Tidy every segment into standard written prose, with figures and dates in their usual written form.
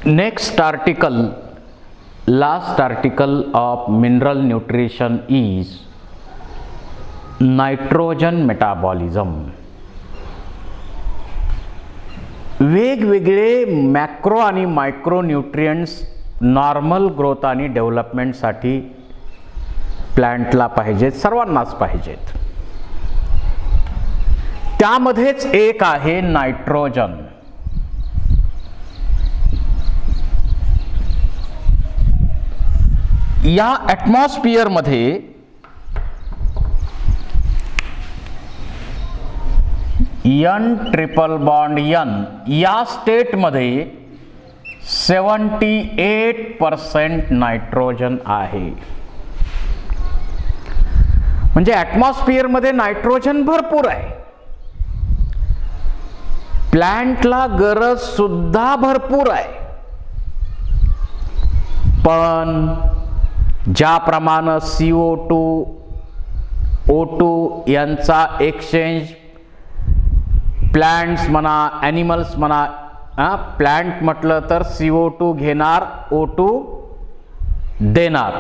Next article, last article of mineral nutrition is nitrogen metabolism. वेगवेगळे macro आणि micro nutrients normal growth आणि डेव्हलपमेंटसाठी प्लांटला पाहिजेत, सर्वांनाच पाहिजेत. त्यामध्येच एक आहे नायट्रोजन. या ॲटमॉस्फिअर मध्ये N ट्रिपल बॉन्ड N या स्टेट मध्ये 78% नायट्रोजन आहे. म्हणजे ॲटमॉस्फिअर मध्ये नायट्रोजन भरपूर आहे. प्लांटला गरज सुद्धा भरपूर आहे. पण ज्याप्रमाणे CO2 O2 यांचा एक्सचेंज प्लांट्स म्हणा, ॲनिमल्स म्हणा, प्लांट म्हटलं तर CO2 घेणार, O2 देणार.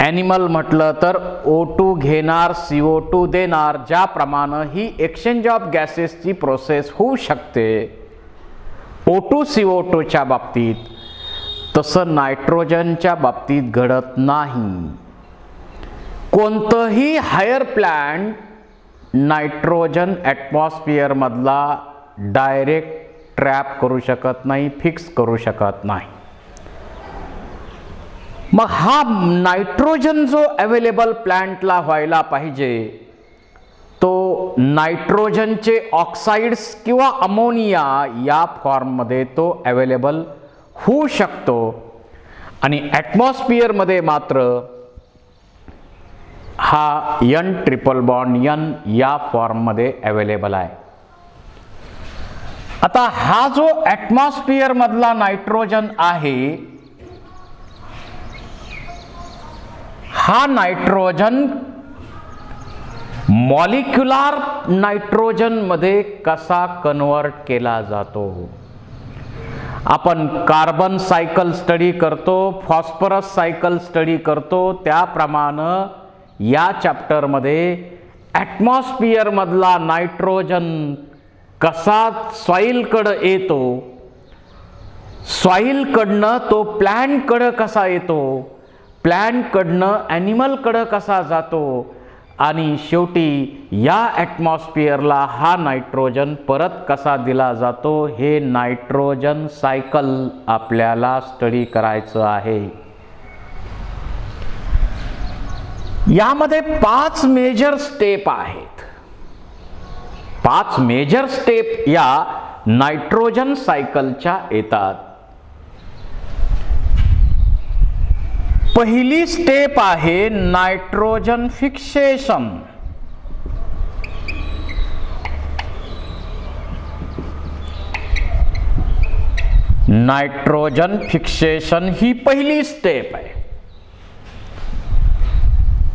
ॲनिमल म्हटलं तर O2 घेणार, CO2 देणार. ज्याप्रमाणे ही एक्सचेंज ऑफ गॅसेसची प्रोसेस होऊ शकते O2 CO2 च्या बाबतीत, तसं नायट्रोजनच्या बाबतीत घडत नाही. कोणतंही हायर प्लांट नायट्रोजन ॲटमॉस्फिअर मधला डायरेक्ट ट्रॅप करू शकत नाही, फिक्स करू शकत नाही. मग हा नायट्रोजन जो अवेलेबल प्लांटला व्हायला पाहिजे, तो नायट्रोजनचे ऑक्साइड्स किंवा अमोनिया या फॉर्ममध्ये तो अवेलेबल होऊ शकतो. आणि ॲटमॉस्फिअर मध्ये मात्र हा N ट्रिपल बॉन्ड N या फॉर्म मध्ये अवेलेबल आहे. आता हा जो ॲटमॉस्फिअर मधला नायट्रोजन आहे, हा नायट्रोजन मॉलिक्युलर नायट्रोजन मध्ये कसा कन्वर्ट केला जातो. आपण कार्बन सायकल स्टडी करतो, फॉस्फरस सायकल स्टडी करतो, त्याप्रमाणे या चॅप्टर मध्ये ॲटमॉस्फिअर मधला नायट्रोजन कसा सॉइल कडे येतो, सॉइल कडनं तो प्लांट कडे कसा येतो, प्लांट कडनं ॲनिमल कडे कसा जातो, आणि शेवटी या ॲटमॉस्फिअरला हा नायट्रोजन परत कसा दिला जातो, हे नायट्रोजन सायकल आपल्याला स्टडी करायचं आहे. यामध्ये 5 मेजर स्टेप आहेत. 5 मेजर स्टेप या नायट्रोजन सायकलच्या येतात. पहिली स्टेप आहे नायट्रोजन फिक्सेशन. नायट्रोजन फिक्सेशन ही पहिली स्टेप आहे.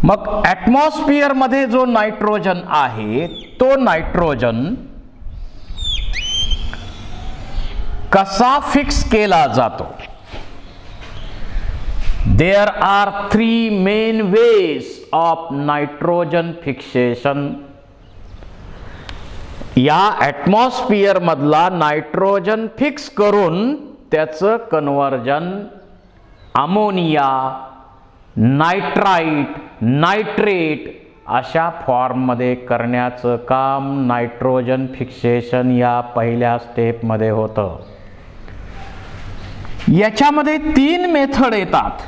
मग ॲटमॉस्फिअर मध्ये जो नायट्रोजन आहे, तो नायट्रोजन कसा फिक्स केला जातो. There are 3 main ways of nitrogen fixation. या ॲटमॉस्फिअर मधला नायट्रोजन फिक्स करून त्याचं कन्वर्जन अमोनिया, नायट्राइट, नायट्रेट अशा फॉर्म मध्ये करण्याचं काम नायट्रोजन फिक्सेशन या पहिल्या स्टेप मध्ये होतं. याच्यामध्ये 3 मेथड येतात.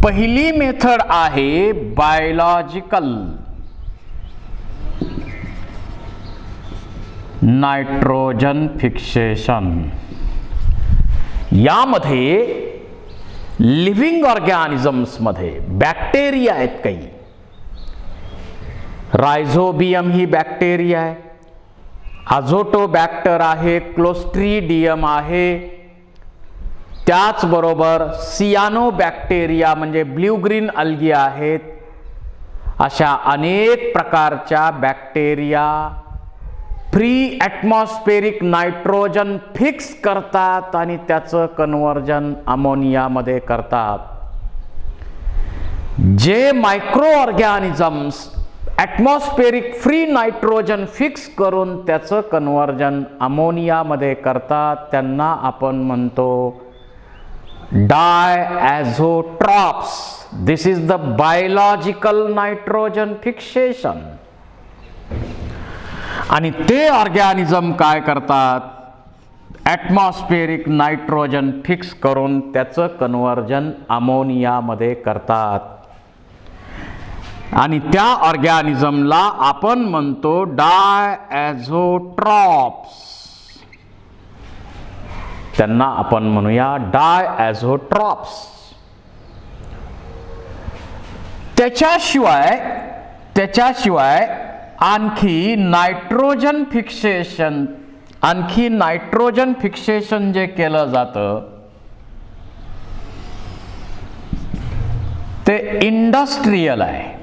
पहिली मेथड आहे बायोलॉजिकल नायट्रोजन फिक्सेशन. यामध्ये लिव्हिंग ऑर्गॅनिझम्स मध्ये बॅक्टेरिया आहेत काही. रायझोबियम ही बॅक्टेरिया आहे, अझोटोबॅक्टर आहे, क्लोस्ट्रीडियम आहे, त्याचबरोबर सियानोबॅक्टेरिया म्हणजे ब्ल्यू ग्रीन अल्गी आहेत. अशा अनेक प्रकारच्या bacteria free atmospheric nitrogen fix करतात आणि त्याचं कन्व्हर्जन अमोनियामध्ये करतात. जे micro organisms atmospheric free nitrogen fix करून त्याचं कन्व्हर्जन अमोनियामध्ये करतात त्यांना आपण म्हणतो diazotrophs. This is the biological nitrogen fixation. आणि ते ऑर्गॅनिझम काय करतात, ॲटमॉस्फेरिक नायट्रोजन फिक्स करून त्याचं कन्व्हर्जन अमोनियामध्ये करतात आणि त्या ऑर्गॅनिझमला आपण म्हणतो डायॲझोट्रॉप्स. त्यांना आपण म्हणूया डायॲझोट्रॉप्स. त्याच्याशिवाय आणखी नायट्रोजन फिक्सेशन जे केलं जातं ते इंडस्ट्रियल आहे.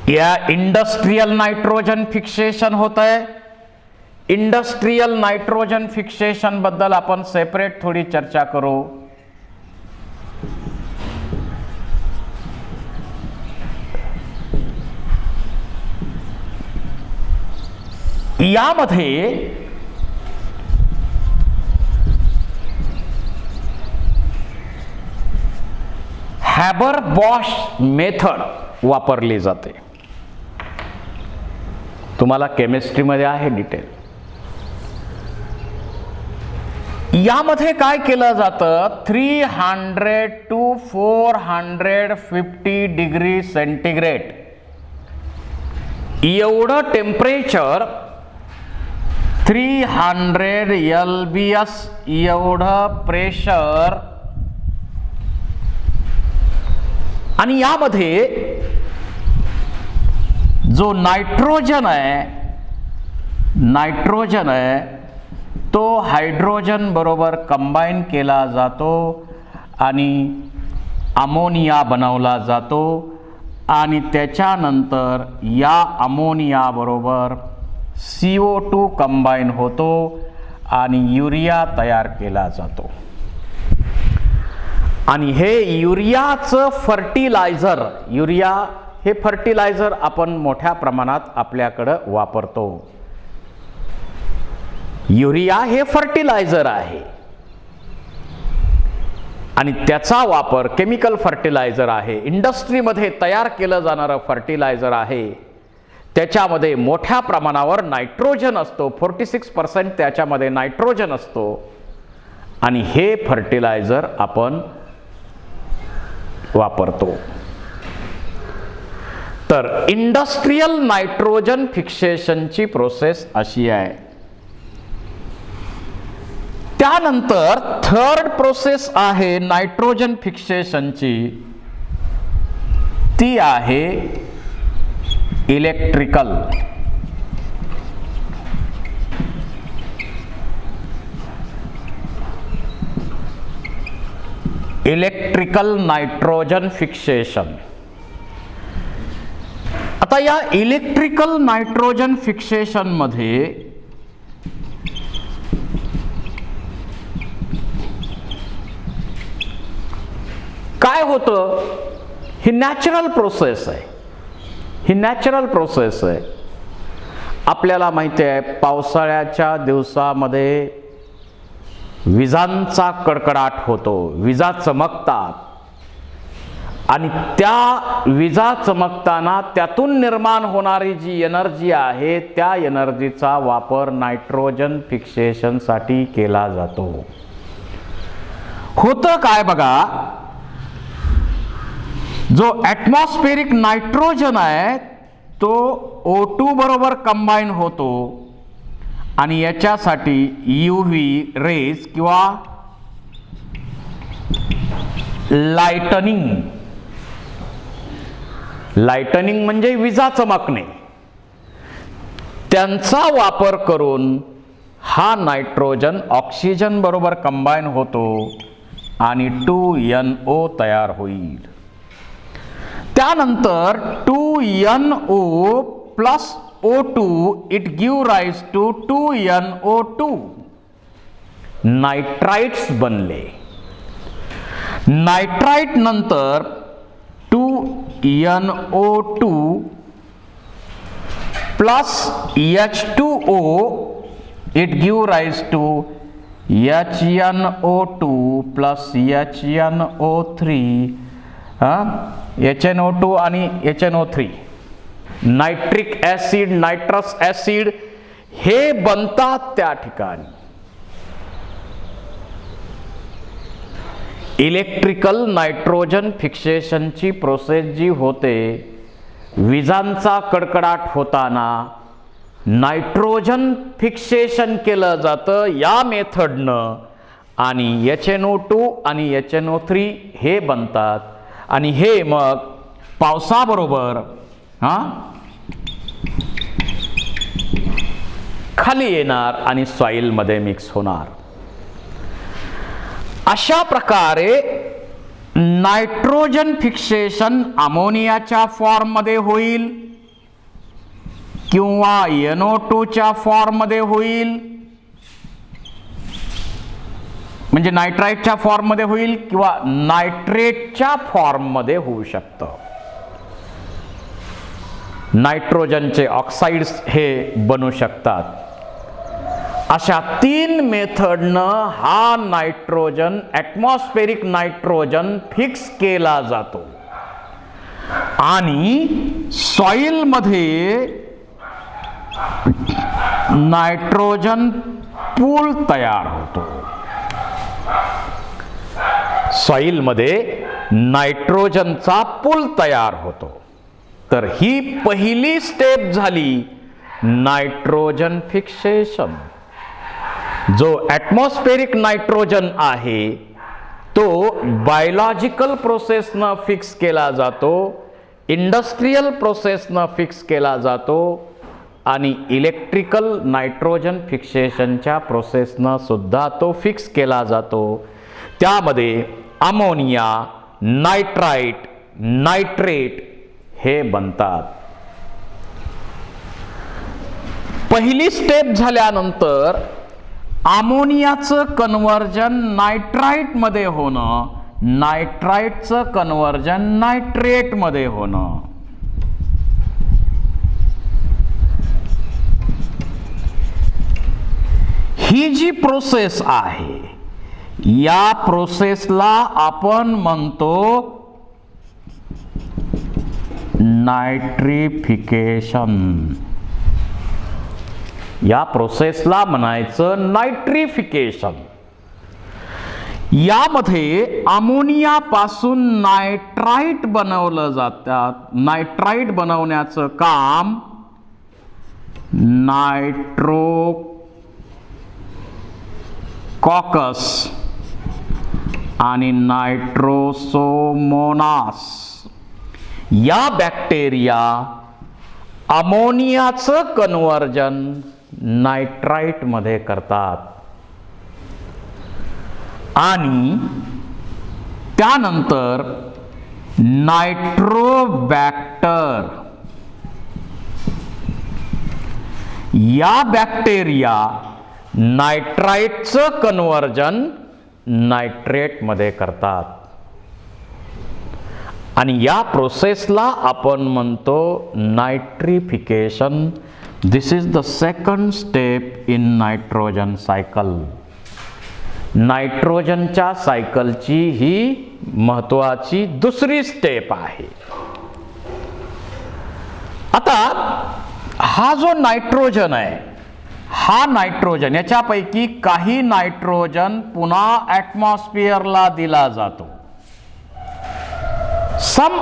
या इंडस्ट्रियल नायट्रोजन फिक्सेशन होत आहे. इंडस्ट्रियल नायट्रोजन फिक्सेशन बद्दल आपण सेपरेट थोडी चर्चा करू. यामध्ये हॅबर-बॉश मेथड वापरली जाते. तुम्हाला केमिस्ट्रीमध्ये आहे डिटेल. यामध्ये काय केलं जातं, 300 to 450 डिग्री सेंटीग्रेड एवढं टेम्परेचर, 300 LBS एवढं प्रेशर, आणि यामध्ये जो नायट्रोजन आहे तो हायड्रोजन बरोबर कंबाईन केला जातो आणि अमोनिया बनवला जातो आणि त्याच्यानंतर या अमोनिया बरोबर CO2 कंबाईन होतो आणि युरिया तयार केला जातो. आणि हे युरियाचं फर्टिलायझर, युरिया हे फर्टिलायझर आपण मोठ्या प्रमाणात आपल्याकडं वापरतो. युरिया हे फर्टिलायझर आहे आणि त्याचा वापर केमिकल फर्टिलायझर आहे. इंडस्ट्रीमध्ये तयार केलं जाणारं फर्टिलायझर आहे. त्याच्यामध्ये मोठ्या प्रमाणावर नायट्रोजन असतो, 46% त्याच्यामध्ये नायट्रोजन असतो आणि हे फर्टिलायझर आपण वापरतो. तर इंडस्ट्रियल नायट्रोजन फिक्सेशनची प्रोसेस अशी आहे. त्यानंतर थर्ड प्रोसेस आहे नायट्रोजन फिक्सेशनची, ती आहे इलेक्ट्रिकल. Electrical nitrogen fixation. आता या इलेक्ट्रिकल नायट्रोजन फिक्सेशन मध्ये काय होतं, ही नॅचरल प्रोसेस आहे. आपल्याला माहिती आहे पावसाळ्याच्या दिवसामध्ये विजांचा कडकडाट होतो, विजा चमकतात आणि त्या विजा चमकताना त्यातून निर्माण होणारी जी एनर्जी आहे त्या एनर्जीचा वापर नायट्रोजन फिक्सेशनसाठी केला जातो. होतं काय बघा, जो ॲटमॉस्फेरिक नायट्रोजन आहे तो O2 बरोबर कंबाईन होतो आणि याच्यासाठी UV रेज किंवा लाइटनिंग म्हणजे विजा चमकणे, त्यांचा वापर करून हा नायट्रोजन ऑक्सिजन बरोबर कंबाईन होतो आणि 2NO तयार होईल. त्यानंतर 2NO plus O2 it give rise to 2NO2. Nitrites बनले. नायट्राइट नंतर 2NO2 plus H2O it give rise to HNO2 plus HNO3, HNO2 आणि HNO3. Nitric acid, nitrous acid हे बनतात त्या ठिकाणी. इलेक्ट्रिकल नायट्रोजन फिक्सेशनची प्रोसेस जी होते, विजांचा कडकडाट होताना नायट्रोजन फिक्सेशन केलं जातं या मेथडनं आणि HNO2 आणि HNO3 हे बनतात आणि हे मग पावसाबरोबर खाली येणार आणि सॉइल मध्ये मिक्स होणार. अशा प्रकारे नायट्रोजन फिक्सेशन अमोनियाच्या फॉर्म मध्ये होईल किंवा NO2 च्या फॉर्म मध्ये होईल, म्हणजे नायट्राइटच्या फॉर्म मध्ये होईल किंवा नायट्रेटच्या फॉर्म मध्ये होऊ शकतं. नायट्रोजनचे ऑक्साइड्स हे बनू शकतात. अशा 3 मेथडनं हा नायट्रोजन, ॲटमॉस्फेरिक नायट्रोजन फिक्स केला जातो आणि सॉइल मध्ये नायट्रोजन पूल तयार होतो. सॉइल मध्ये नायट्रोजनचा पूल तयार होतो. तर ही पहिली स्टेप झाली नायट्रोजन फिक्सेशन. जो ॲटमॉस्फेरिक नायट्रोजन आहे तो बायोलॉजिकल प्रोसेसनं फिक्स केला जातो, इंडस्ट्रियल प्रोसेसनं फिक्स केला जातो आणि इलेक्ट्रिकल नायट्रोजन फिक्सेशनच्या प्रोसेसनं सुद्धा तो फिक्स केला जातो. त्यामध्ये अमोनिया, नायट्राइट, नायट्रेट हे बनतात. पहिली स्टेप झाल्यानंतर अमोनियाचं कन्व्हर्जन नायट्राइट मध्ये होणं, नायट्राइटचं कन्व्हर्जन नायट्रेट मध्ये होणं. ही जी प्रोसेस आहे या प्रोसेसला आपण म्हणतो नायट्रिफिकेशन. या प्रोसेसला म्हणायचं नायट्रिफिकेशन. यामध्ये अमोनिया पासून नायट्राइट बनवलं जातात. नायट्राइट बनवण्याचं काम नायट्रोकॉकस आणि नायट्रोसोमोनास या बॅक्टेरिया अमोनियाचं कन्व्हर्जन नायट्राइट मध्ये करतात आणि त्यानंतर नायट्रोबॅक्टर या बॅक्टेरिया नायट्राइटचं कन्व्हर्जन नायट्रेट मध्ये करतात आणि या प्रोसेसला आपण म्हणतो nitrification. This is the second step in nitrogen cycle. नायट्रोजनच्या सायकलची ही महत्वाची दुसरी स्टेप आहे. आता हा जो नायट्रोजन आहे, हा नायट्रोजन, याच्यापैकी काही नायट्रोजन पुन्हा ॲटमॉस्फिअरला दिला जातो. some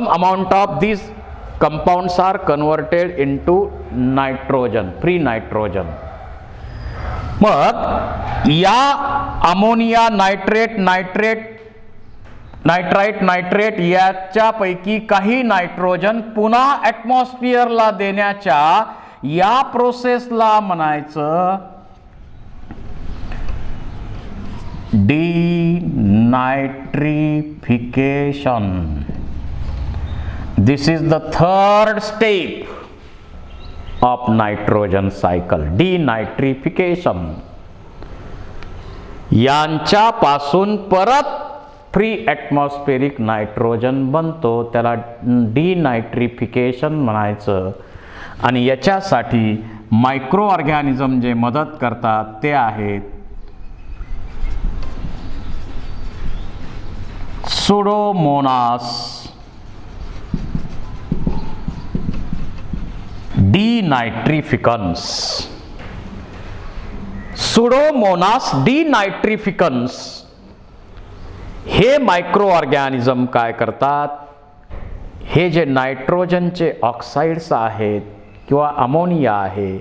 amount of these compounds are converted into nitrogen, free nitrogen. मग या अमोनिया, नायट्रेट, नायट्रेट याच्यापैकी काही नायट्रोजन पुन्हा ॲटमॉस्फिअरला देण्याच्या या प्रोसेसला म्हणायचं denitrification. This is the third step of nitrogen cycle, denitrification. यांच्यापासून परत फ्री ॲटमॉस्फेरिक नायट्रोजन बनतो, त्याला डिनायट्रिफिकेशन म्हणायचं. आणि याच्यासाठी मायक्रो ऑर्गॅनिझम जे मदत करतात ते आहेत सुडोमोनास डिनायट्रिफिकन्स. सुडोमोनास डिनायट्रिफिकन्स हे मायक्रो ऑर्गॅनिझम काय करतात, हे जे नायट्रोजनचे ऑक्साइड्स आहेत किंवा अमोनिया आहे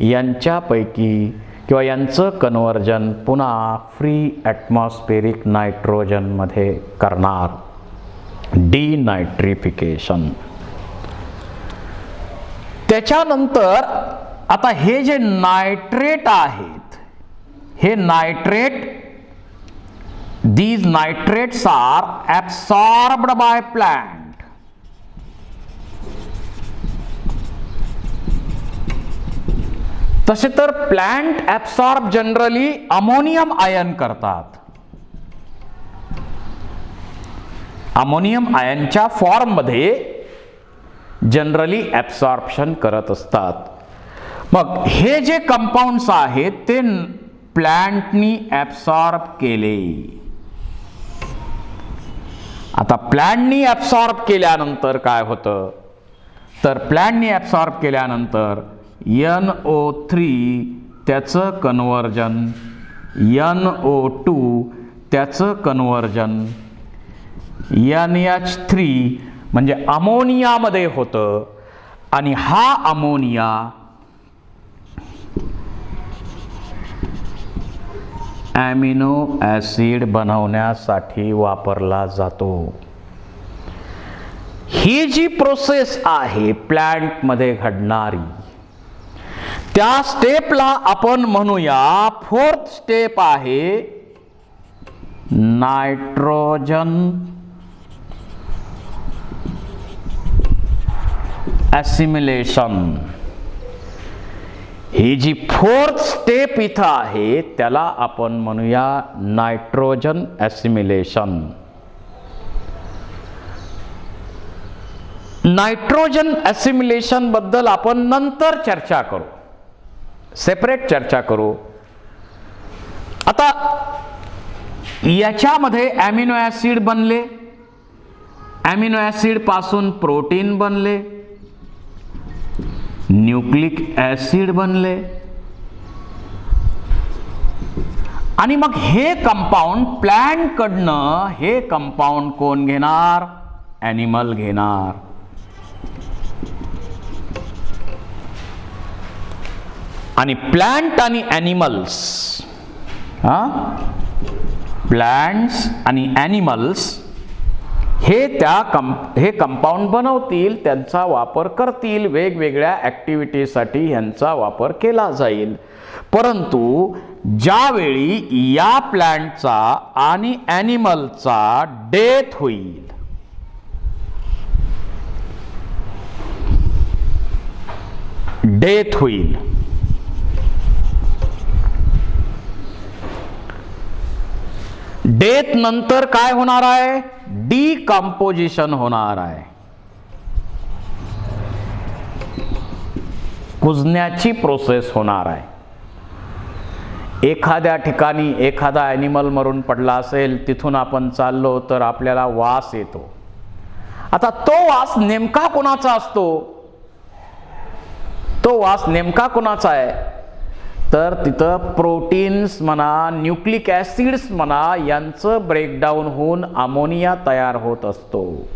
यांच्यापैकी किंवा यांचं कन्वर्जन पुन्हा फ्री ॲटमॉस्फेरिक नायट्रोजनमध्ये करणार, डिनायट्रिफिकेशन. त्याच्यानंतर आता हे जे नायट्रेट आहेत, हे nitrate, these nitrates are absorbed by plant. तसे तर plant absorb generally ammonium ion करतात. अमोनियम आयनच्या फॉर्ममध्ये जनरली ॲब्सॉर्प्शन करत असतात. मग हे जे कंपाऊंड्स आहेत ते प्लांटनी ॲब्सॉर्ब केले. आता प्लांटनी ॲब्सॉर्ब केल्यानंतर काय होतं, तर प्लांटनी ॲब्सॉर्ब केल्यानंतर NO3 त्याचं कन्वर्जन, NO2 त्याचं कन्वर्जन NH3 म्हणजे अमोनियामध्ये होतं. आणि हा अमोनिया ॲमिनो ॲसिड बनवण्यासाठी वापरला जातो. ही जी प्रोसेस आहे प्लांटमध्ये घडणारी, त्या स्टेपला आपण म्हणूया फोर्थ स्टेप आहे नायट्रोजन ॲसिमिलेशन. ही जी फोर्थ स्टेप इथं आहे त्याला आपण म्हणूया नायट्रोजन ॲसिमिलेशन. नायट्रोजन ॲसिमिलेशन बद्दल आपण नंतर चर्चा करू, सेपरेट चर्चा करू. आता याच्यामध्ये ॲमिनो ॲसिड बनले, ॲमिनो ॲसिड पासून प्रोटीन बनले, न्यूक्लिक ॲसिड बनले, आणि मग हे कंपाऊंड प्लांट कडनं हे कंपाऊंड कोण घेणार, ॲनिमल घेणार. आणि प्लांट आणि ॲनिमल्स, प्लांट्स आणि ॲनिमल्स हे कंपाऊंड बनवतील, त्यांचा वापर करतील, वेगवेगळ्या ॲक्टिव्हिटीसाठी ह्यांचा वापर केला जाईल. परंतु ज्यावेळी या प्लांटचा आणि ॲनिमलचा डेथ होईल, डेथ होईल, डेथ नंतर काय होणार आहे, डिकम्पोजिशन होणार आहे, कुजण्याची प्रोसेस होणार आहे. एखाद्या ठिकाणी एखादा ॲनिमल मरून पडला असेल, तिथून आपण चाललो तर आपल्याला वास येतो. आता तो वास नेमका कोणाचा असतो, तो वास नेमका कोणाचा आहे, तर तिथं प्रोटीन्स म्हणा, न्यूक्लिक ॲसिड्स म्हणा, यांचं ब्रेकडाऊन होऊन अमोनिया तयार होत असतो,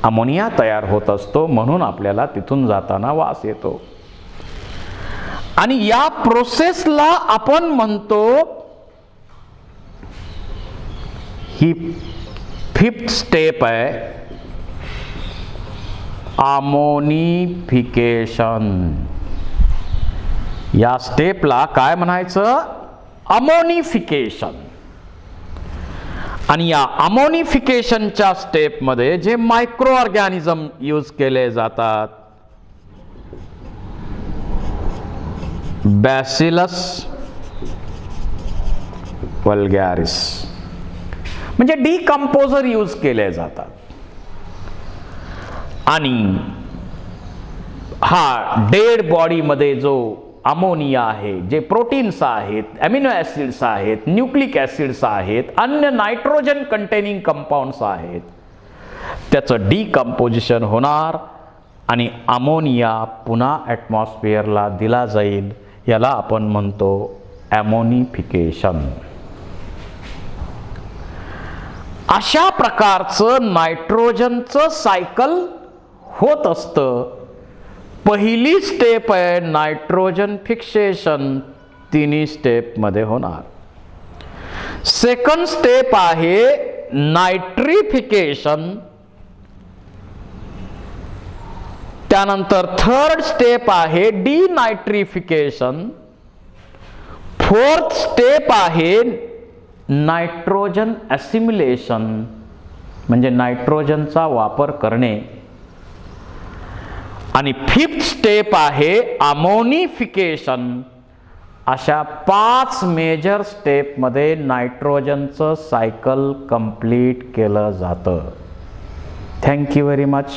अमोनिया तयार होत असतो, म्हणून आपल्याला तिथून जाताना वास येतो. आणि या प्रोसेसला आपण म्हणतो, ही फिफ्थ स्टेप आहे अमोनिफिकेशन. या स्टेपला काय म्हणायचं, अमोनिफिकेशन. आणि या अमोनिफिकेशनच्या स्टेपमध्ये जे मायक्रो ऑर्गॅनिझम यूज केले जातात, बॅसिलस वल्गॅरिस, म्हणजे डिकंपोजर यूज केले जातात. आणि हा डेड बॉडीमध्ये जो अमोनिया आहे, जे प्रोटीन्स आहेत, अमिनो ॲसिड्स आहेत, न्यूक्लिक ॲसिड्स आहेत, अन्य नायट्रोजन कंटेनिंग कंपाऊंड्स आहेत, त्याचं डिकंपोजिशन होणार आणि अमोनिया पुन्हा ॲटमॉस्फिअरला दिला जाईल. याला आपण म्हणतो ॲमोनिफिकेशन. अशा प्रकारचं नायट्रोजनचं सायकल होत असतं. पहिली स्टेप आहे नायट्रोजन फिक्सेशन, तिन्ही स्टेपमध्ये होणार. सेकंड स्टेप आहे नायट्रिफिकेशन. त्यानंतर थर्ड स्टेप आहे डिनायट्रिफिकेशन. फोर्थ स्टेप आहे नायट्रोजन ॲसिमिलेशन, म्हणजे नायट्रोजनचा वापर करणे. आणि फिफ्थ स्टेप आहे अमोनिफिकेशन. अशा 5 मेजर स्टेपमध्ये नायट्रोजनचं सायकल कंप्लीट केलं जातं. Thank you very much.